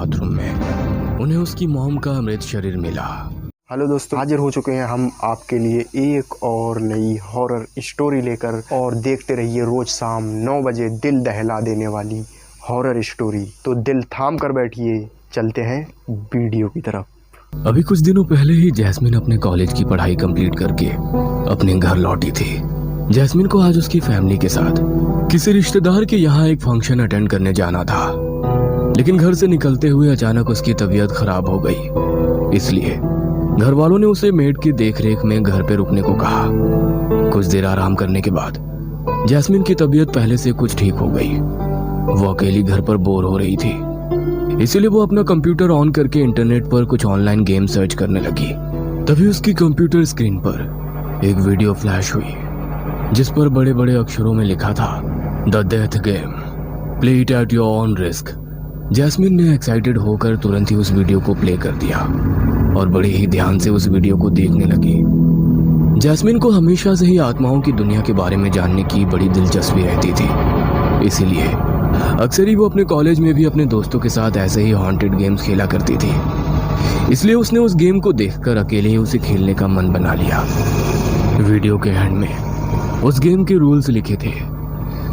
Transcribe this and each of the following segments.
Bathroom में उन्हें उसकी मॉम का मृत शरीर मिला। हेलो दोस्तों, हाजिर हो चुके हैं हम आपके लिए एक और नई हॉरर स्टोरी लेकर, और देखते रहिए रोज शाम 9 बजे दिल दहला देने वाली हॉरर स्टोरी। तो दिल थाम कर बैठिए, चलते हैं वीडियो की तरफ। अभी कुछ दिनों पहले ही जैस्मिन अपने कॉलेज की पढ़ाई कंप्लीट करके अपने घर लौटी थी। जैस्मिन को आज उसकी फैमिली के साथ किसी रिश्तेदार के यहाँ एक फंक्शन अटेंड करने जाना था, लेकिन घर से निकलते हुए अचानक उसकी तबीयत खराब हो गई। इसलिए घर वालों ने उसे मेड की देखरेख में घर पे रुकने को कहा। कुछ देर आराम करने के बाद जैस्मिन की तबीयत पहले से कुछ ठीक हो गई। वो अकेली घर पर बोर हो रही थी, इसीलिए वो अपना कंप्यूटर ऑन करके इंटरनेट पर कुछ ऑनलाइन गेम सर्च करने लगी। तभी उसकी कंप्यूटर स्क्रीन पर एक वीडियो फ्लैश हुई, जिस पर बड़े बड़े अक्षरों में लिखा था the death game, play it at your own risk. Jasmine ने एक्साइटेड होकर तुरंत ही उस वीडियो को प्ले कर दिया और बड़े ही ध्यान से उस वीडियो को देखने लगी। जैस्मिन को हमेशा से ही आत्माओं की दुनिया के बारे में जानने की बड़ी दिलचस्पी रहती थी, इसीलिए अक्सर ही वो अपने कॉलेज में भी अपने दोस्तों के साथ ऐसे ही हॉन्टेड गेम्स खेला करती थी। इसलिए उसने उस गेम को देखकर अकेले ही उसे खेलने का मन बना लिया। वीडियो के एंड में उस गेम के रूल्स लिखे थे,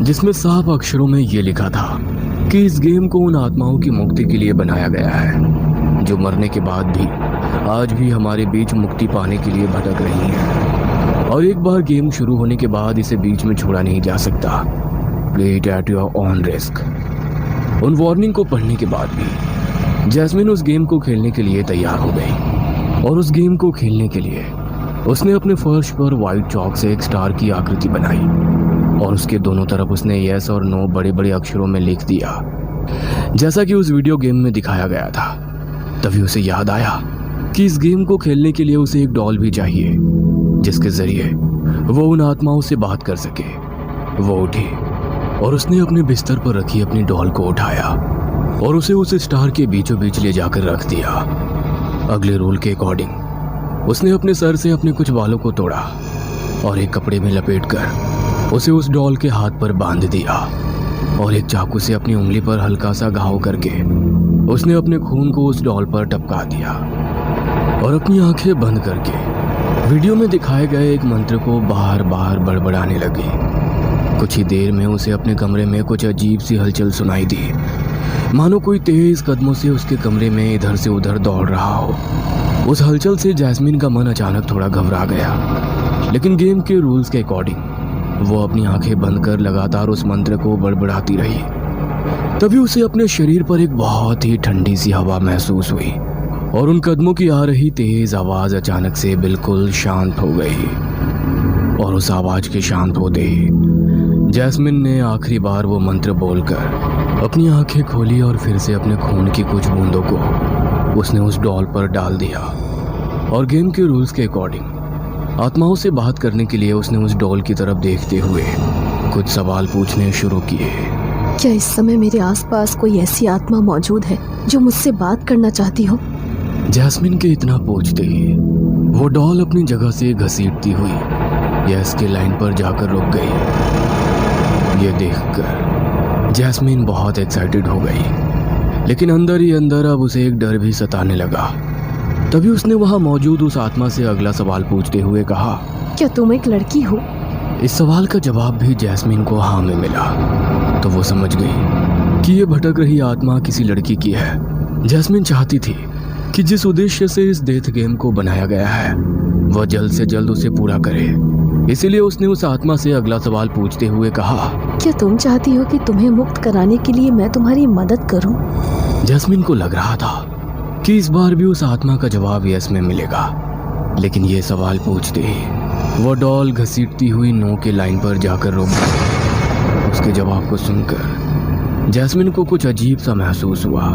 जिसमें साफ अक्षरों में ये लिखा था कि इस गेम को उन आत्माओं की मुक्ति के लिए बनाया गया है जो मरने के बाद भी आज भी हमारे बीच मुक्ति पाने के लिए भटक रही हैं, और एक बार गेम शुरू होने के बाद इसे बीच में छोड़ा नहीं जा सकता। Play it at your own risk. उन वार्निंग को पढ़ने के बाद भी जैस्मिन उस गेम को खेलने के लिए तैयार हो गई, और उस गेम को खेलने के लिए उसने अपने फर्श पर व्हाइट चॉक से एक स्टार की आकृति बनाई, और उसके दोनों तरफ उसने यस और नो बड़े बड़े अक्षरों में लिख दिया, जैसा कि उस वीडियो गेम में दिखाया गया था। तभी उसे याद आया कि इस गेम को खेलने के लिए उसे एक डॉल भी चाहिए, जिसके जरिए वो उन आत्माओं से बात कर सके। वो उठी और उसने अपने बिस्तर पर रखी अपनी डॉल को उठाया और उसे उस स्टार के बीचों बीच ले जाकर रख दिया। अगले रूल के अकॉर्डिंग उसने अपने सर से अपने कुछ बालों को तोड़ा और एक कपड़े में लपेटकर उसे उस डॉल के हाथ पर बांध दिया, और एक चाकू से अपनी उंगली पर हल्का सा घाव करके उसने अपने खून को उस डॉल पर टपका दिया, और अपनी आंखें बंद करके वीडियो में दिखाए गए एक मंत्र को बार बार बड़बड़ाने लगी। कुछ ही देर में उसे अपने कमरे में कुछ अजीब सी हलचल सुनाई दी, मानो कोई तेज कदमों से उसके कमरे में इधर से उधर दौड़ रहा हो। उस हलचल से जैस्मिन का मन अचानक थोड़ा घबरा गया, लेकिन गेम के रूल्स के अकॉर्डिंग वो अपनी आंखें बंद कर लगातार उस मंत्र को बड़बड़ाती रही। तभी उसे अपने शरीर पर एक बहुत ही ठंडी सी हवा महसूस हुई, और उन कदमों की आ रही तेज आवाज अचानक से बिल्कुल शांत हो गई। और उस आवाज के शांत होते ही जैस्मिन ने आखिरी बार वो मंत्र बोलकर अपनी आंखें खोली, और फिर से अपने खून की कुछ बूंदों को उसने उस डॉल पर डाल दिया। और गेम के रूल्स के अकॉर्डिंग आत्माओं से बात करने के लिए उसने उस डॉल की तरफ देखते हुए कुछ सवाल पूछने शुरू किए। क्या इस समय मेरे आसपास कोई ऐसी आत्मा मौजूद है जो मुझसे बात करना चाहती हो? जैस्मिन के इतना पूछते ही वो डॉल अपनी जगह से घसीटती हुई यस के लाइन पर जाकर रुक गई। ये देखकर जैस्मिन बहुत एक्साइटेड हो गई, लेकिन अंदर ही अंदर अब उसे एक डर भी सताने लगा। तभी उसने वहां मौजूद उस आत्मा से अगला सवाल पूछते हुए कहा, क्या तुम एक लड़की हो? इस सवाल का जवाब भी जैस्मिन को हाँ में मिला, तो वो समझ गई कि ये भटक रही आत्मा किसी लड़की की है। जैस्मिन चाहती थी कि जिस उद्देश्य से इस डेथ गेम को बनाया गया है वह जल्द से जल्द उसे पूरा करे, इसीलिए उसने उस आत्मा से अगला सवाल पूछते हुए कहा, क्या तुम चाहती हो कि तुम्हें मुक्त कराने के लिए मैं तुम्हारी मदद करूं? जैस्मिन को लग रहा था कि इस बार भी उस आत्मा का जवाब यस में मिलेगा, लेकिन ये सवाल पूछते ही वो डॉल घसीटती हुई नो के लाइन पर जाकर रुक गई। उसके जवाब को सुनकर जैस्मिन को कुछ अजीब सा महसूस हुआ,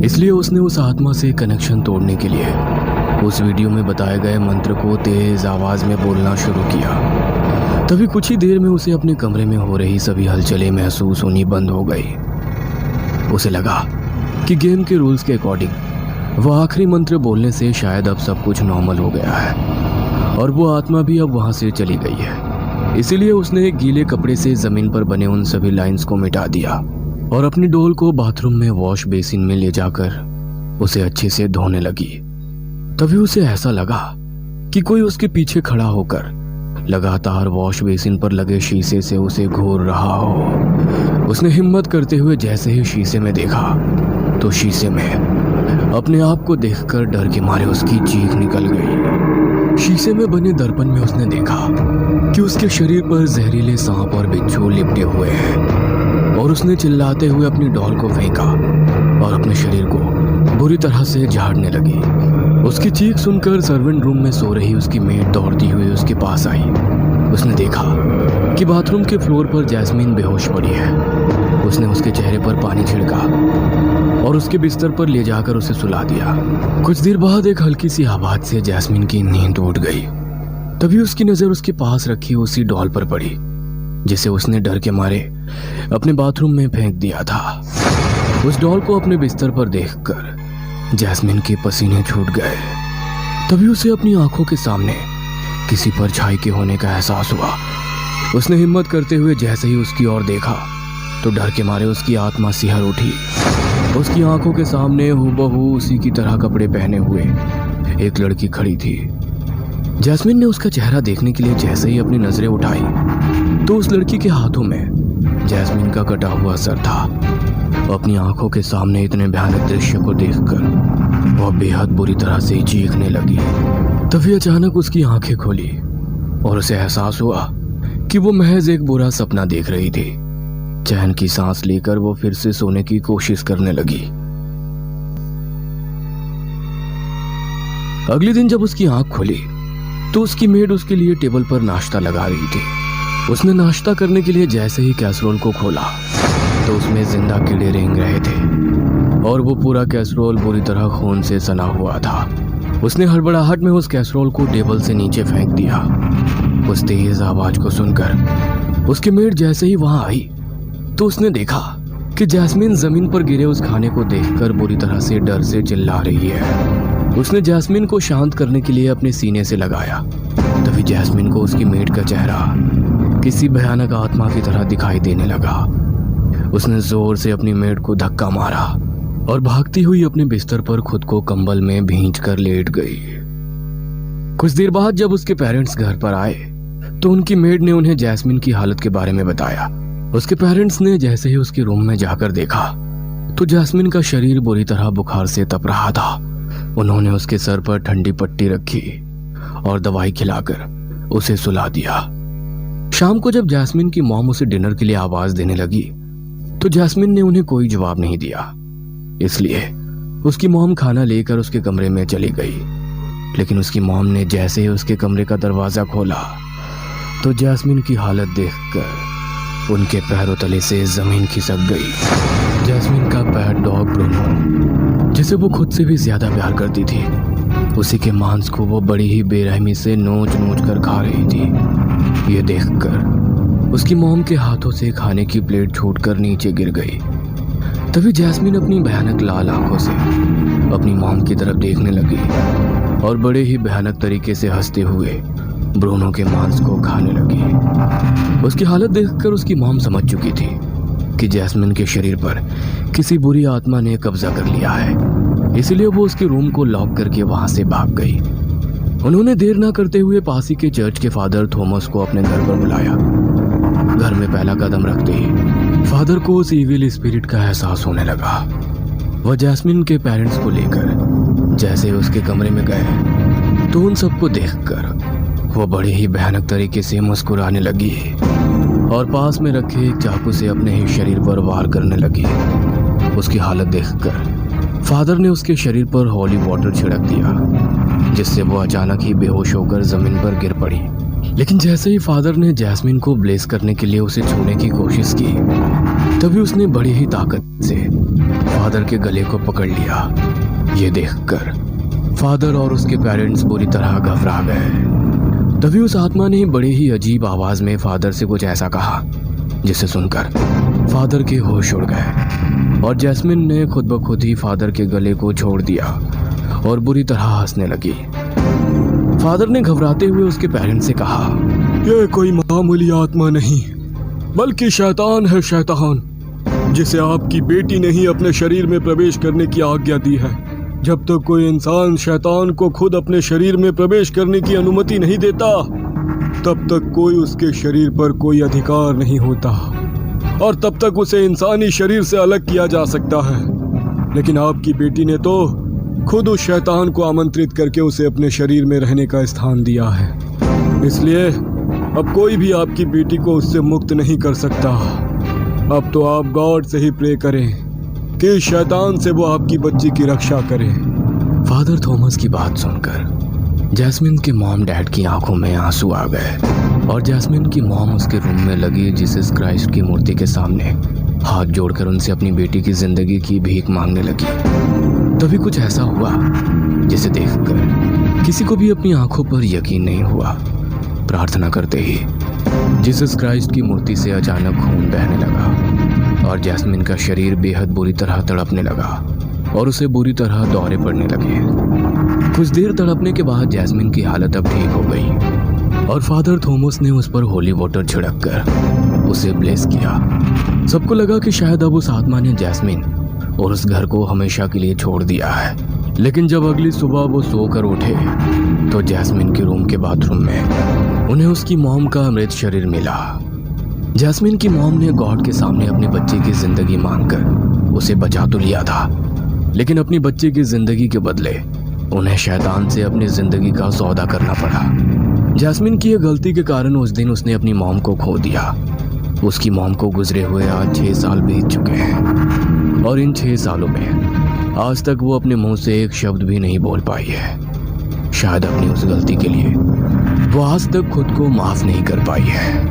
इसलिए उसने उस आत्मा से कनेक्शन तोड़ने के लिए उस वीडियो में बताए गए मंत्र को तेज आवाज में बोलना शुरू किया। तभी कुछ ही देर में उसे अपने कमरे में हो रही सभी हलचलें महसूस होनी बंद हो गई। उसे लगा कि गेम के रूल्स के अकॉर्डिंग वह आखिरी मंत्र बोलने से शायद अब सब कुछ नॉर्मल हो गया है, और वो आत्मा भी अब वहां से चली गई है। इसीलिए उसने एक गीले कपड़े से जमीन पर बने उन सभी लाइंस को मिटा दिया और अपनी डॉल को बाथरूम में वॉश बेसिन में ले जाकर उसे अच्छे से धोने लगी। तभी उसे ऐसा लगा कि कोई उसके पीछे खड़ा होकर लगातार वॉश बेसिन पर लगे शीशे से उसे घूर रहा हो। उसने हिम्मत करते हुए जैसे ही शीशे में देखा तो शीशे में अपने आप को देखकर डर के मारे उसकी चीख निकल गई। शीशे में बने दर्पण में उसने देखा कि उसके शरीर पर जहरीले सांप और बिच्छू लिपटे हुए हैं और उसने चिल्लाते हुए अपनी डॉल को फेंका और अपने शरीर को बुरी तरह से झाड़ने लगी। उसकी चीख सुनकर सर्वेंट रूम में सो रही उसकी मेड दौड़ती हुई उसके पास आई। उसने देखा कि बाथरूम के फ्लोर पर जैस्मीन बेहोश पड़ी है। उसने उसके चेहरे पर पानी छिड़का और उसके बिस्तर पर ले जाकर उसे सुला दिया। कुछ देर बाद एक हल्की सी आवाज से जैस्मीन की नींद उड़ गई। तभी उसकी नजर उसके पास रखी उसी डॉल पर पड़ी जिसे उसने डर के मारे अपने बाथरूम में फेंक दिया था। उस डॉल को अपने बिस्तर पर देखकर जैस्मीन के पसीने छूट गए। तभी उसे अपनी आंखों के सामने किसी परछाई के होने का एहसास हुआ। उसने हिम्मत करते हुए जैसे ही उसकी ओर देखा तो डर के मारे उसकी आत्मा सिहर उठी। उसकी आंखों के सामने हूबहू उसी की तरह कपड़े पहने हुए एक लड़की खड़ी थी। जैस्मीन ने उसका चेहरा देखने के लिए जैसे ही अपनी नजरें उठाई तो उस लड़की के हाथों में जैस्मीन का कटा हुआ सर था। अपनी आंखों के सामने इतने भयानक दृश्य को देखकर वह बेहद बुरी तरह से चीखने लगी। तभी अचानक उसकी आंखें खोली और उसे एहसास हुआ कि वो महज एक बुरा सपना देख रही थी। चैन की सांस लेकर वो फिर से सोने की कोशिश करने लगी। अगले दिन जब उसकी आंख खुली तो उसकी मेड उसके लिए टेबल पर नाश्ता लगा रही थी। उसने नाश्ता करने के लिए जैसे ही कैसरोल को खोला तो उसमें जिंदा कीड़े रेंग रहे थे और वो पूरा कैसरोल बुरी तरह खून से सना हुआ था। उसने हड़बड़ाहट में उस कैसरोल को टेबल से नीचे फेंक दिया। उस तेज आवाज को सुनकर उसकी मेड जैसे ही वहां आई तो उसने देखा कि जैस्मीन जमीन पर गिरे उस खाने को देखकर बुरी तरह से डर से चिल्ला रही है। उसने जैस्मीन को शांत करने के लिए अपने सीने से लगाया। तभी जैस्मीन को उसकी मेड का चेहरा किसी भयानक आत्मा की तरह दिखाई देने लगा। उसने जोर से अपनी मेड को धक्का मारा और भागती हुई अपने बिस्तर पर खुद को कंबल में भींच कर लेट गई। कुछ देर बाद जब उसके पेरेंट्स घर पर आए तो उनकी मेड ने उन्हें जैस्मीन की हालत के बारे में बताया। उसके पेरेंट्स ने जैसे ही उसके रूम में जाकर देखा तो जैस्मीन का शरीर बुरी तरह बुखार से तप रहा था। उन्होंने उसके सर पर ठंडी पट्टी रखी और दवाई खिलाकर उसे सुला दिया। शाम को जब जैस्मीन की मॉम उसे डिनर के लिए आवाज देने लगी तो जैस्मीन ने उन्हें कोई जवाब नहीं दिया। इसलिए उसकी मॉम खाना लेकर उसके कमरे में चली गई। लेकिन उसकी मॉम ने जैसे ही उसके कमरे का दरवाजा खोला तो जैस्मीन की हालत देखकर उनके पैरों तले से जमीन खिसक गई। जैस्मीन का पैट डॉग ब्रूनो, जिसे वो खुद से भी ज्यादा प्यार करती थी, उसी के मांस को वो बड़ी ही बेरहमी से नोच नोच कर खा रही थी। ये देखकर उसकी मॉम के हाथों से खाने की प्लेट छूटकर नीचे गिर गई। तभी जैस्मीन अपनी भयानक लाल आंखों से अपनी मॉम की तरफ देखने लगी और बड़े ही भयानक तरीके से हंसते हुए ब्रूनो के मांस को खाने लगी। उसकी हालत देखकर उसकी मॉम समझ चुकी थी कि जैस्मीन के शरीर पर किसी बुरी आत्मा ने कब्जा कर लिया है। इसलिए वो उसके रूम को लॉक करके वहां से भाग गई। उन्होंने देर ना करते हुए पास ही के चर्च के फादर थॉमस को अपने घर पर बुलाया। घर में पहला कदम रखते ही फादर को उस इविल स्पिरिट का एहसास होने लगा। वह जैस्मीन के पेरेंट्स को लेकर जैसे उसके कमरे में गए तो उन सबको देखकर वो बड़े ही भयानक तरीके से मुस्कुराने लगी और पास में रखे एक चाकू से अपने ही शरीर पर वार करने लगी। उसकी हालत देखकर फादर ने उसके शरीर पर हॉली वाटर छिड़क दिया, जिससे वो अचानक ही बेहोश होकर जमीन पर गिर पड़ी। लेकिन जैसे ही फादर ने जैस्मीन को ब्लेस करने के लिए उसे छूने की कोशिश की तभी उसने बड़ी ही ताकत से फादर के गले को पकड़ लिया। ये देखकर फादर और उसके पेरेंट्स बुरी तरह घबरा गए। तभी उस आत्मा ने बड़ी ही अजीब आवाज में फादर से कुछ ऐसा कहा जिसे सुनकर फादर के होश उड़ गए और जैस्मीन ने खुद ब खुद ही फादर के गले को छोड़ दिया और बुरी तरह हंसने लगी। फादर ने घबराते हुए उसके पेरेंट्स से कहा, यह कोई मामूली आत्मा नहीं बल्कि शैतान है, शैतान जिसे आपकी बेटी ने ही अपने शरीर में प्रवेश करने की आज्ञा दी है। जब तक कोई इंसान शैतान को खुद अपने शरीर में प्रवेश करने की अनुमति नहीं देता, तब तक कोई उसके शरीर पर कोई अधिकार नहीं होता और तब तक उसे इंसानी शरीर से अलग किया जा सकता है। लेकिन आपकी बेटी ने तो खुद उस शैतान को आमंत्रित करके उसे अपने शरीर में रहने का स्थान दिया है। इसलिए अब कोई भी आपकी बेटी को उससे मुक्त नहीं कर सकता। अब तो आप गॉड से ही प्रे करें कि शैतान से वो आपकी बच्ची की रक्षा करे। फादर थॉमस की बात सुनकर जैस्मिन के मॉम डैड की आंखों में आंसू आ गए और जैस्मिन की मॉम उसके रूम में लगी जीसस क्राइस्ट की मूर्ति के सामने हाथ जोड़कर उनसे अपनी बेटी की जिंदगी की भीख मांगने लगी। तभी कुछ ऐसा हुआ जिसे देखकर किसी को भी अपनी आंखों पर यकीन नहीं हुआ। प्रार्थना करते ही जीसस क्राइस्ट की मूर्ति से अचानक खून बहने लगा और जैस्मिन का शरीर बेहद बुरी तरह तड़पने लगा और उसे बुरी तरह दौरे पड़ने लगे। कुछ देर तड़पने के बाद जैस्मिन की हालत अब ठीक हो गई और फादर थॉमस ने उस पर होली वाटर छिड़क कर उसे ब्लेस किया। सबको लगा कि शायद अब उस आत्मा ने जैस्मिन और उस घर को हमेशा के लिए छोड़ दिया है। लेकिन जब अगली सुबह वो सोकर उठे तो जैस्मिन के रूम के बाथरूम में उन्हें उसकी मॉम का मृत शरीर मिला। जैस्मिन की मॉम ने गॉड के सामने अपनी बच्ची की जिंदगी मांगकर उसे बचा तो लिया था, लेकिन अपनी बच्ची की जिंदगी के बदले उन्हें शैतान से अपनी जिंदगी का सौदा करना पड़ा। जैस्मिन की यह गलती के कारण उस दिन उसने अपनी मॉम को खो दिया। उसकी मॉम को गुजरे हुए आज 6 साल बीत चुके हैं और इन 6 सालों में आज तक वो अपने मुंह से एक शब्द भी नहीं बोल पाई है। शायद अपनी उस गलती के लिए वो आज तक खुद को माफ नहीं कर पाई है।